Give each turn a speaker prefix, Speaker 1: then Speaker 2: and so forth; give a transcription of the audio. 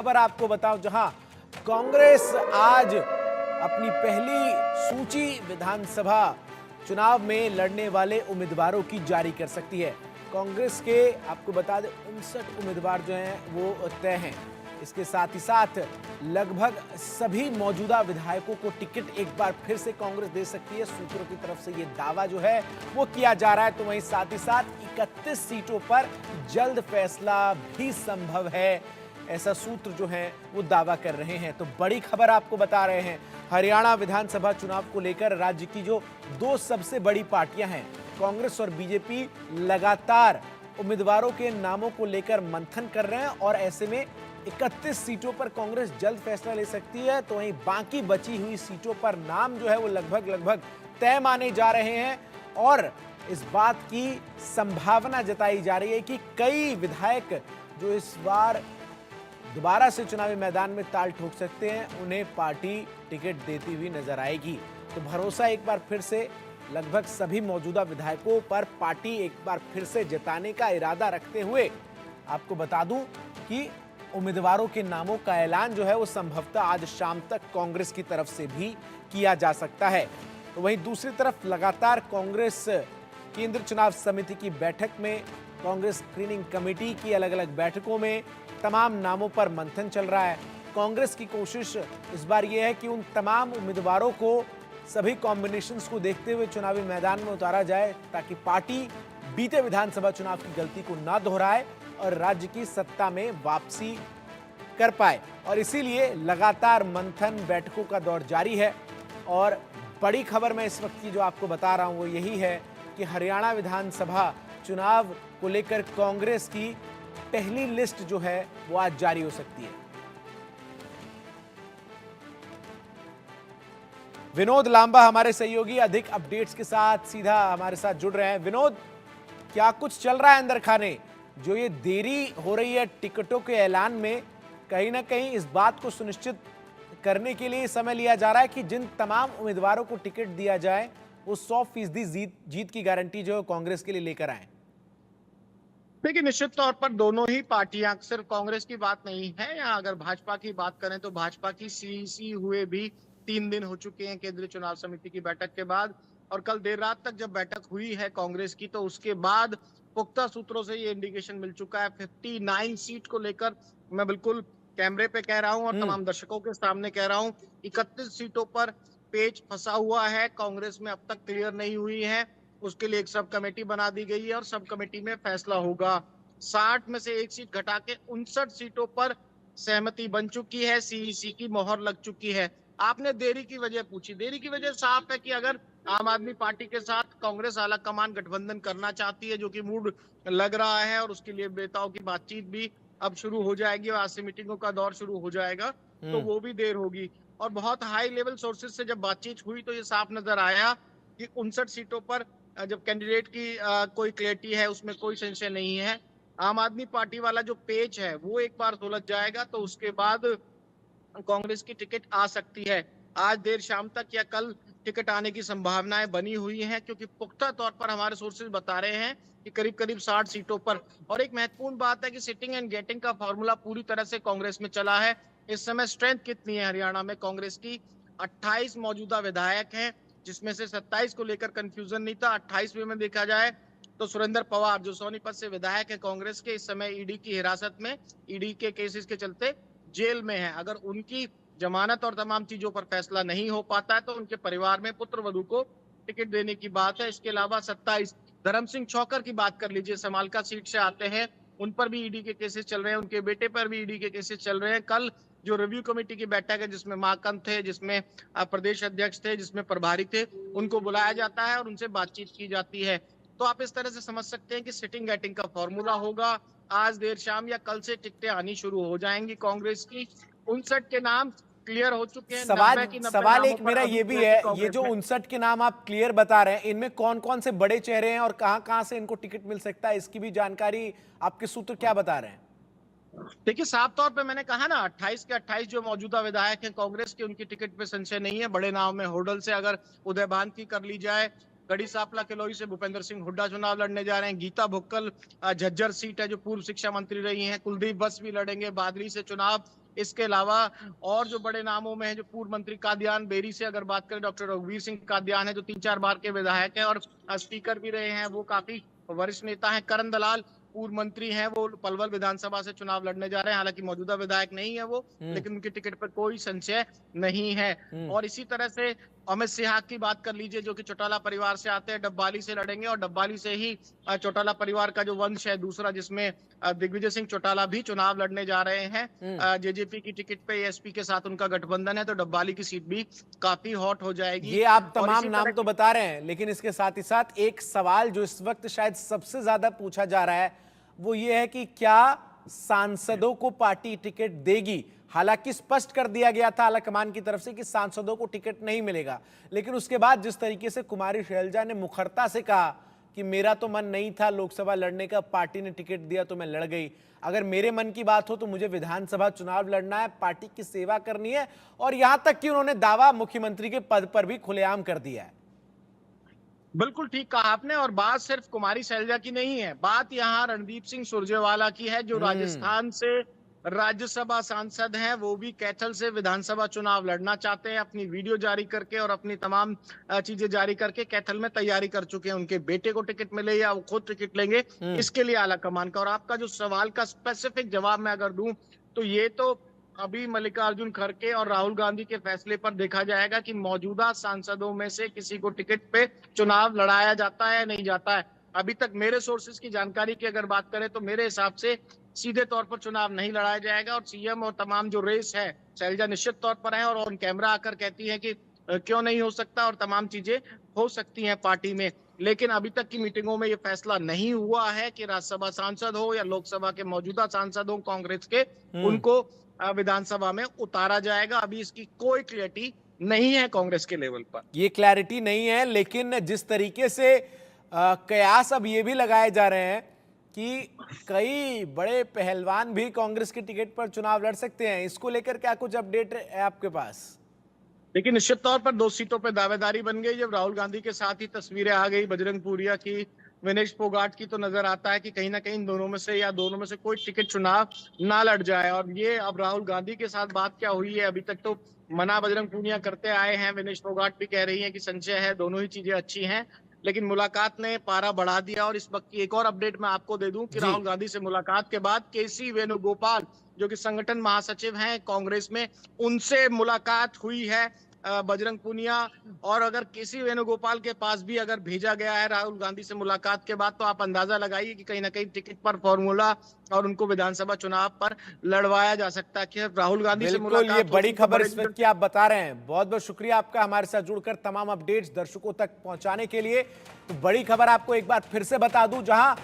Speaker 1: खबर आपको बताऊं, जहां कांग्रेस आज अपनी पहली सूची विधानसभा चुनाव में लड़ने वाले उम्मीदवारों की जारी कर सकती है। कांग्रेस के आपको बता दें 59 उम्मीदवार जो हैं वो तय हैं। इसके साथ ही साथ लगभग सभी मौजूदा विधायकों को टिकट एक बार फिर से कांग्रेस दे सकती है। सूत्रों की तरफ से ये दावा जो है वो किया जा रहा है। तो वहीं साथ ही साथ 31 सीटों पर जल्द फैसला भी संभव है, ऐसा सूत्र जो है वो दावा कर रहे हैं। तो बड़ी खबर आपको बता रहे हैं, हरियाणा विधानसभा चुनाव को लेकर राज्य की जो दो सबसे बड़ी पार्टियां हैं कांग्रेस और बीजेपी लगातार उम्मीदवारों के नामों को लेकर मंथन कर रहे हैं और ऐसे में 31 सीटों पर कांग्रेस जल्द फैसला ले सकती है। तो वहीं बाकी बची हुई सीटों पर नाम जो है वो लगभग तय माने जा रहे हैं और इस बात की संभावना जताई जा रही है कि कई विधायक जो इस बार दोबारा से चुनावी मैदान में ताल ठोक सकते हैं, उन्हें पार्टी टिकट देती हुई नजर आएगी। तो भरोसा एक बार फिर से लगभग सभी मौजूदा विधायकों पर पार्टी एक बार फिर से जताने का इरादा रखते हुए आपको बता दूं कि उम्मीदवारों के नामों का ऐलान जो है वो संभवतः आज शाम तक कांग्रेस की तरफ से भी किया जा सकता है। तो वहीं दूसरी तरफ लगातार कांग्रेस केंद्रीय चुनाव समिति की बैठक में, कांग्रेस स्क्रीनिंग कमेटी की अलग अलग बैठकों में तमाम नामों पर मंथन चल रहा है। कांग्रेस की कोशिश इस बार यह है कि उन तमाम उम्मीदवारों को सभी कॉम्बिनेशंस को देखते हुए चुनावी मैदान में उतारा जाए ताकि पार्टी बीते विधानसभा चुनाव की गलती को ना दोहराए और राज्य की सत्ता में वापसी कर पाए। और इसीलिए लगातार मंथन बैठकों का दौर जारी है। और बड़ी खबर मैं इस वक्त की जो आपको बता रहा हूं वो यही है कि हरियाणा विधानसभा चुनाव को लेकर कांग्रेस की पहली लिस्ट जो है वो आज जारी हो सकती है। विनोद लांबा हमारे सहयोगी अधिक अपडेट्स के साथ सीधा हमारे साथ जुड़ रहे हैं। विनोद, क्या कुछ चल रहा है अंदर खाने? जो ये देरी हो रही है टिकटों के ऐलान में, कहीं ना कहीं इस बात को सुनिश्चित करने के लिए समय लिया जा रहा है कि जिन तमाम उम्मीदवारों को टिकट दिया जाए वो 100% जीत की गारंटी जो है कांग्रेस के लिए लेकर आए।
Speaker 2: देखिए, निश्चित तौर पर दोनों ही पार्टियां, सिर्फ कांग्रेस की बात नहीं है। या अगर भाजपा की बात करें तो भाजपा की सीईसी हुए भी 3 दिन हो चुके हैं केंद्रीय चुनाव समिति की बैठक के बाद। और कल देर रात तक जब बैठक हुई है कांग्रेस की, तो उसके बाद पुख्ता सूत्रों से ये इंडिकेशन मिल चुका है 59 सीट को लेकर। मैं बिल्कुल कैमरे पे कह रहा हूं और तमाम दर्शकों के सामने कह रहा हूं, 31 सीटों पर पेच फंसा हुआ है, कांग्रेस में अब तक क्लियर नहीं हुई है। उसके लिए एक सब कमेटी बना दी गई है और सब कमेटी में फैसला होगा। 60 में से एक सीट घटा के 59 सीटों पर सहमति बन चुकी है, सीईसी की मोहर लग चुकी है। आपने देरी की वजह पूछी, देरी की वजह साफ है कि अगर आम आदमी पार्टी के साथ कांग्रेस आला कमान गठबंधन करना चाहती है, जो कि मूड लग रहा है, और उसके लिए नेताओं की बातचीत भी अब शुरू हो जाएगी और आज से मीटिंगों का दौर शुरू हो जाएगा, तो वो भी देर होगी। और बहुत हाई लेवल सोर्सेज से जब बातचीत हुई तो ये साफ नजर आया कि 59 सीटों पर जब कैंडिडेट की कोई क्लैरिटी है, उसमें कोई संशय नहीं है। आम आदमी पार्टी वाला जो पेच है वो एक बार सुलझ जाएगा तो उसके बाद कांग्रेस की टिकट आ सकती है। आज देर शाम तक या कल टिकट आने की संभावनाएं बनी हुई हैं, क्योंकि पुख्ता तौर पर हमारे सोर्सेज बता रहे हैं कि करीब करीब 60 सीटों पर। और एक महत्वपूर्ण बात है कि सिटिंग एंड गेटिंग का फॉर्मूला पूरी तरह से कांग्रेस में चला है। इस समय स्ट्रेंथ कितनी है हरियाणा में कांग्रेस की? 28 मौजूदा विधायक हैं, जिसमें से 27 को लेकर कंफ्यूजन नहीं था। 28वें में देखा जाए तो सुरेंद्र पवार, जो सोनीपत से विधायक है कांग्रेस के, इस समय ईडी की हिरासत में, ईडी के केसेस के चलते जेल में है। अगर उनकी जमानत और तमाम चीजों पर फैसला नहीं हो पाता है तो उनके परिवार में पुत्र वधू को टिकट देने की बात है। इसके अलावा 27 धर्म सिंह छौकर की बात कर लीजिए, समालका सीट से आते हैं, उन पर भी ईडी के केसेस चल रहे हैं, उनके बेटे पर भी ईडी के केसेस चल रहे हैं। कल जो रिव्यू कमेटी की बैठक है, जिसमें माकन थे, जिसमें प्रदेश अध्यक्ष थे, जिसमें प्रभारी थे, उनको बुलाया जाता है और उनसे बातचीत की जाती है। तो आप इस तरह से समझ सकते हैं कि सिटिंग गेटिंग का फॉर्मूला होगा। आज देर शाम या कल से टिकटें आनी शुरू हो जाएंगी कांग्रेस की। 59 के नाम क्लियर हो चुके हैं,
Speaker 1: सवाल
Speaker 2: 90 की 90
Speaker 1: सवाल
Speaker 2: नामों
Speaker 1: एक
Speaker 2: पर
Speaker 1: मेरा
Speaker 2: अभी
Speaker 1: ये भी है,
Speaker 2: क्लैरिटी
Speaker 1: ये
Speaker 2: कांग्रेस
Speaker 1: जो
Speaker 2: में।
Speaker 1: 59 के नाम आप क्लियर बता रहे हैं, इनमें कौन कौन से बड़े चेहरे हैं और कहां कहां से इनको टिकट मिल सकता है, इसकी भी जानकारी आपके सूत्र क्या बता रहे हैं?
Speaker 2: देखिए, साफ तौर पे मैंने कहा ना, 28 के 28 जो मौजूदा विधायक हैं कांग्रेस के, उनकी टिकट पे संशय नहीं है। बड़े नाव में होडल से अगर उदयभान की कर ली जाए, गढ़ी सांपला किलोई से भूपेंद्र सिंह हुड्डा चुनाव लड़ने जा रहे हैं। गीता भुक्कल झज्जर सीट है, जो पूर्व शिक्षा मंत्री रही हैं। कुलदीप बस भी लड़ेंगे बादली से चुनाव। इसके अलावा और जो बड़े नामों में है, जो पूर्व मंत्री कादियान बेरी से अगर बात करें, डॉक्टर रघुवीर सिंह कादियान है जो 3-4 बार के विधायक है और स्पीकर भी रहे हैं, वो काफी वरिष्ठ नेता है। करण दलाल पूर्व मंत्री हैं, वो पलवल विधानसभा से चुनाव लड़ने जा रहे हैं, हालांकि मौजूदा विधायक नहीं है वो, लेकिन उनकी टिकट पर कोई संशय नहीं है। और इसी तरह से अमित सिंह की बात कर लीजिए, जो कि चौटाला परिवार से आते हैं, डब्बाली से लड़ेंगे और डब्बाली से ही चौटाला परिवार का जो वंश है दूसरा, जिसमें दिग्विजय सिंह चौटाला भी चुनाव लड़ने जा रहे हैं जेजेपी की टिकट पे। एसपी के साथ उनका गठबंधन है, तो डब्बाली की सीट भी काफी हॉट हो जाएगी।
Speaker 1: ये आप तमाम नाम तो बता रहे हैं, लेकिन इसके साथ ही साथ एक सवाल जो इस वक्त शायद सबसे ज्यादा पूछा जा रहा है वो ये है कि क्या सांसदों को पार्टी टिकट देगी। हालांकि स्पष्ट कर दिया गया था आलाकमान की तरफ से कि सांसदों को टिकट नहीं मिलेगा, लेकिन उसके बाद जिस तरीके से कुमारी शैलजा ने मुखरता से कहा कि मेरा तो मन नहीं था लोकसभा लड़ने का, पार्टी ने टिकट दिया तो मैं लड़ गई। अगर मेरे मन की बात हो तो मुझे विधानसभा चुनाव लड़ना है, पार्टी की सेवा करनी है, और यहां तक कि उन्होंने दावा मुख्यमंत्री के पद पर भी खुलेआम कर दिया है।
Speaker 2: बिल्कुल ठीक कहा आपने, और बात सिर्फ कुमारी शैलजा की नहीं है, बात यहाँ रणदीप सिंह सुरजेवाला की है, जो राजस्थान से राज्यसभा सांसद हैं। वो भी कैथल से विधानसभा चुनाव लड़ना चाहते हैं, अपनी वीडियो जारी करके और अपनी तमाम चीजें जारी करके कैथल में तैयारी कर चुके हैं। उनके बेटे को टिकट मिले या वो खुद टिकट लेंगे, इसके लिए आला कमान का। और आपका जो सवाल का स्पेसिफिक जवाब मैं अगर दूं तो ये तो अभी मल्लिकार्जुन खड़गे और राहुल गांधी के फैसले पर देखा जाएगा कि मौजूदा सांसदों में से किसी को टिकट पे चुनाव लड़ाया जाता है या नहीं जाता है। अभी तक मेरे सोर्सेज की जानकारी की अगर बात करें तो मेरे हिसाब से सीधे तौर पर चुनाव नहीं लड़ाया जाएगा, और सीएम और तमाम जो रेस है, शैलजा निश्चित तौर पर है और ऑन कैमरा आकर कहती है कि क्यों नहीं हो सकता, और तमाम चीजें हो सकती हैं पार्टी में। लेकिन अभी तक की मीटिंगों में ये फैसला नहीं हुआ है कि राज्यसभा सांसद हो या लोकसभा के मौजूदा सांसद हो कांग्रेस के, उनको विधानसभा में उतारा जाएगा। अभी इसकी कोई क्लैरिटी नहीं है कांग्रेस के लेवल पर।
Speaker 1: ये क्लैरिटी नहीं है, लेकिन जिस तरीके से कयास अब ये भी लगाए जा रहे हैं कि कई बड़े पहलवान भी कांग्रेस के टिकट पर चुनाव लड़ सकते हैं, इसको लेकर क्या कुछ अपडेट है आपके पास?
Speaker 2: लेकिन निश्चित तौर पर 2 सीटों पर दावेदारी बन गई जब राहुल गांधी के साथ ही तस्वीरें आ गई बजरंग पुनिया की, विनेश फोगाट की, तो नजर आता है कि कहीं ना कहीं दोनों में से या दोनों में से कोई टिकट चुनाव ना लड़ जाए। और ये अब राहुल गांधी के साथ बात क्या हुई है, अभी तक तो मना बजरंग पुनिया करते आए हैं, विनेश फोगाट भी कह रही है कि संशय है, दोनों ही चीजें अच्छी हैं, लेकिन मुलाकात ने पारा बढ़ा दिया। और इस वक्त की एक और अपडेट मैं आपको दे दूं कि राहुल गांधी से मुलाकात के बाद केसी वेणुगोपाल, जो कि संगठन महासचिव हैं कांग्रेस में, उनसे मुलाकात हुई है बजरंग पुनिया। और अगर केसी वेणुगोपाल के पास भी अगर भेजा गया है राहुल गांधी से मुलाकात के बाद, तो आप अंदाजा लगाइए कि कहीं ना कहीं टिकट पर फॉर्मूला और उनको विधानसभा चुनाव पर लड़वाया जा सकता है। कि राहुल गांधी से मुलाकात,
Speaker 1: ये बड़ी खबर इस वक्त की आप बता रहे हैं। बहुत बहुत शुक्रिया आपका हमारे साथ जुड़कर तमाम अपडेट्स दर्शकों तक पहुंचाने के लिए। तो बड़ी खबर आपको एक बार फिर से बता दूं, जहां